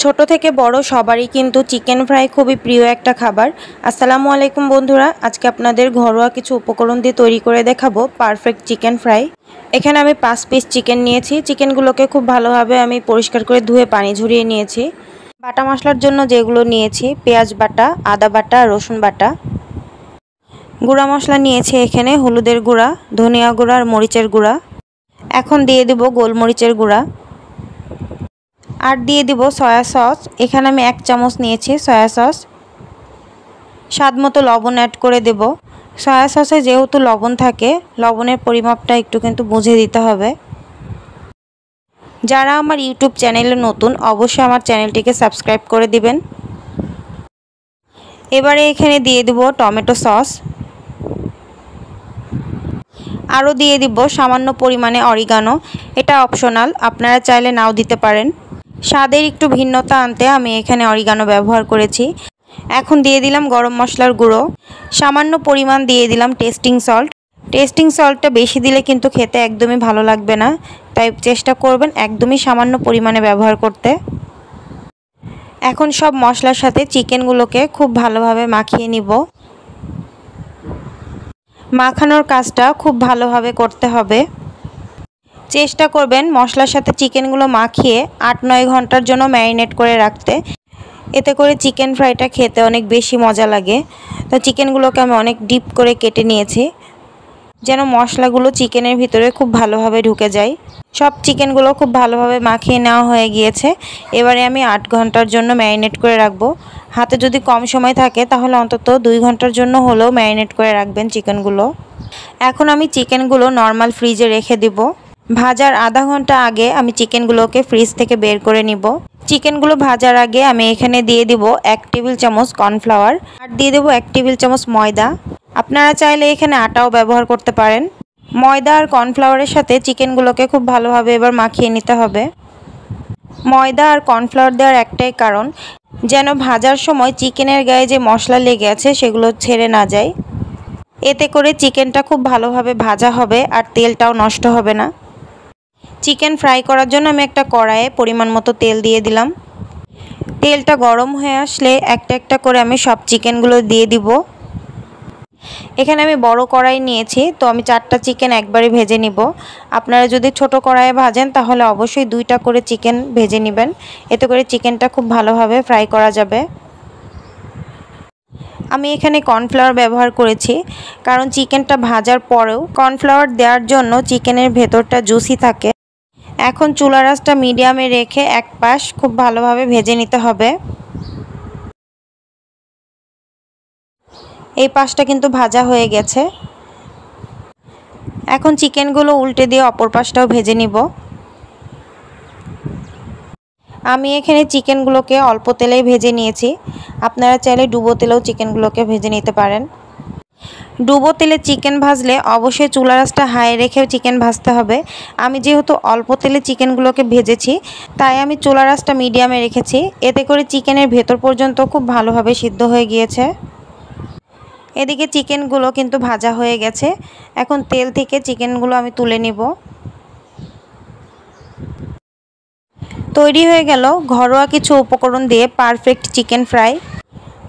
ছোট থেকে বড় সবারই কিন্তু চিকেন ফ্রাই খুবই প্রিয় একটা খাবার। আসসালামু আলাইকুম বন্ধুরা, আজকে আপনাদের ঘরোয়া কিছু উপকরণ দিয়ে তৈরি করে দেখাবো পারফেক্ট চিকেন ফ্রাই। এখানে আমি 5 পিস চিকেন নিয়েছি। চিকেনগুলোকে খুব ভালোভাবে আমি পরিষ্কার করে ধুয়ে পানি ঝরিয়ে নিয়েছি। বাটা মশলার জন্য যেগুলো নিয়েছি, পেঁয়াজ বাটা, আদা বাটা, রসুন বাটা। গুঁড়া মশলা নিয়েছি এখানে হলুদের গুঁড়া, ধনিয়া গুঁড়া আর মরিচের গুঁড়া। এখন দিয়ে দেব গোলমরিচের গুঁড়া আর দিয়ে দিব সয়া সস। এখানে আমি 1 চামচ নিয়েছি সয়া সস। স্বাদ মতো লবণ অ্যাড করে দেব। সয়া সসে যেহেতু লবণ থাকে, লবণের পরিমাপটা একটু কিন্তু বুঝে দিতে হবে। যারা আমার ইউটিউব চ্যানেলে নতুন, অবশ্যই আমার চ্যানেলটিকে সাবস্ক্রাইব করে দিবেন। এবারে এখানে দিয়ে দেব টমেটো সস। আরও দিয়ে দিব সামান্য পরিমাণে অরিগানো। এটা অপশনাল, আপনারা চাইলে নাও দিতে পারেন। স্বাদের একটু ভিন্নতা আনতে আমি এখানে অরিগানো ব্যবহার করেছি। এখন দিয়ে দিলাম গরম মশলার গুঁড়ো। সামান্য পরিমাণ দিয়ে দিলাম টেস্টিং সল্ট। টেস্টিং সল্টটা বেশি দিলে কিন্তু খেতে একদমই ভালো লাগবে না, তাই চেষ্টা করবেন একদমই সামান্য পরিমাণে ব্যবহার করতে। এখন সব মশলার সাথে চিকেনগুলোকে খুব ভালোভাবে মাখিয়ে নিব। মাখানোর কাজটা খুব ভালোভাবে করতে হবে। চেষ্টা করবেন মশলার সাথে চিকেনগুলো মাখিয়ে 8-9 ঘন্টার জন্য ম্যারিনেট করে রাখতে। এতে করে চিকেন ফ্রাইটা খেতে অনেক বেশি মজা লাগে। তো চিকেনগুলোকে আমি অনেক ডিপ করে কেটে নিয়েছি, যেন মশলাগুলো চিকেনের ভিতরে খুব ভালোভাবে ঢুকে যায়। সব চিকেনগুলো খুব ভালোভাবে মাখিয়ে নেওয়া হয়ে গিয়েছে। এবারে আমি 8 ঘন্টার জন্য ম্যারিনেট করে রাখবো। হাতে যদি কম সময় থাকে তাহলে অন্তত 2 ঘন্টার জন্য হলেও ম্যারিনেট করে রাখবেন চিকেনগুলো। এখন আমি চিকেনগুলো নর্মাল ফ্রিজে রেখে দিব। ভাজার আধা ঘন্টা আগে আমি চিকেনগুলোকে ফ্রিজ থেকে বের করে নিব। চিকেনগুলো ভাজার আগে আমি এখানে দিয়ে দিব 1 টেবিল চামচ কর্নফ্লাওয়ার আর দিয়ে দেব 1 টেবিল চামচ ময়দা। আপনারা চাইলে এখানে আটাও ব্যবহার করতে পারেন। ময়দা আর কর্নফ্লাওয়ারের সাথে চিকেনগুলোকে খুব ভালোভাবে এবার মাখিয়ে নিতে হবে। ময়দা আর কর্নফ্লাওয়ার দেওয়ার একটাই কারণ, যেন ভাজার সময় চিকেনের গায়ে যে মশলা লেগে আছে সেগুলো ছেড়ে না যায়। এতে করে চিকেনটা খুব ভালোভাবে ভাজা হবে আর তেলটাও নষ্ট হবে না। চিকেন ফ্রাই করার জন্য আমি একটা কড়াইয়ে পরিমাণ মতো তেল দিয়ে দিলাম। তেলটা গরম হয়ে আসলে একটা একটা করে আমি সব চিকেনগুলো দিয়ে দিব। এখানে আমি বড় কড়াই নিয়েছি, তো আমি 4টা চিকেন একবারে ভেজে নিব। আপনারা যদি ছোট কড়াইয়ে ভাজেন তাহলে অবশ্যই 2টা করে চিকেন ভেজে নেবেন। এতে করে চিকেনটা খুব ভালোভাবে ফ্রাই করা যাবে। আমি এখানে কর্নফ্লাওয়ার ব্যবহার করেছি, কারণ চিকেনটা ভাজার পরেও কর্নফ্লাওয়ার দেওয়ার জন্য চিকেনের ভেতরটা জুসি থাকে। এখন চুলার আঁচটা মিডিয়ামে রেখে এক পাশ খুব ভালোভাবে ভেজে নিতে হবে। এই পাশটা কিন্তু ভাজা হয়ে গেছে। এখন চিকেনগুলো উল্টে দিয়ে অপর পাশটাও ভেজে নিব। আমি এখানে চিকেনগুলোকে অল্প তেলেই ভেজে নিয়েছি। আপনারা চাইলে ডুবো তেলেও চিকেনগুলোকে ভেজে নিতে পারেন। ডুবো তেলে চিকেন ভাজলে অবশ্যই চুলার আঁচটা হাই রেখে চিকেন ভাজতে হবে। আমি যেহেতু অল্প তেলে চিকেনগুলোকে ভেজেছি, তাই আমি চুলার আঁচটা মিডিয়ামে রেখেছি। এতে করে চিকেনের ভেতর পর্যন্ত খুব ভালোভাবে সিদ্ধ হয়ে গিয়েছে। এদিকে চিকেনগুলো কিন্তু ভাজা হয়ে গেছে। এখন তেল থেকে চিকেনগুলো আমি তুলে নিব। তৈরি হয়ে গেল ঘরোয়া কিছু উপকরণ দিয়ে পারফেক্ট চিকেন ফ্রাই।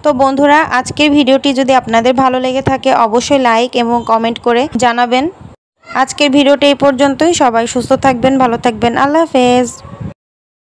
তো বন্ধুরা, আজকের ভিডিওটি যদি আপনাদের ভালো লেগে থাকে অবশ্যই লাইক এবং কমেন্ট করে জানাবেন। আজকের ভিডিওটি এই পর্যন্তই। সবাই সুস্থ থাকবেন, ভালো থাকবেন। আল্লাহ হাফেজ।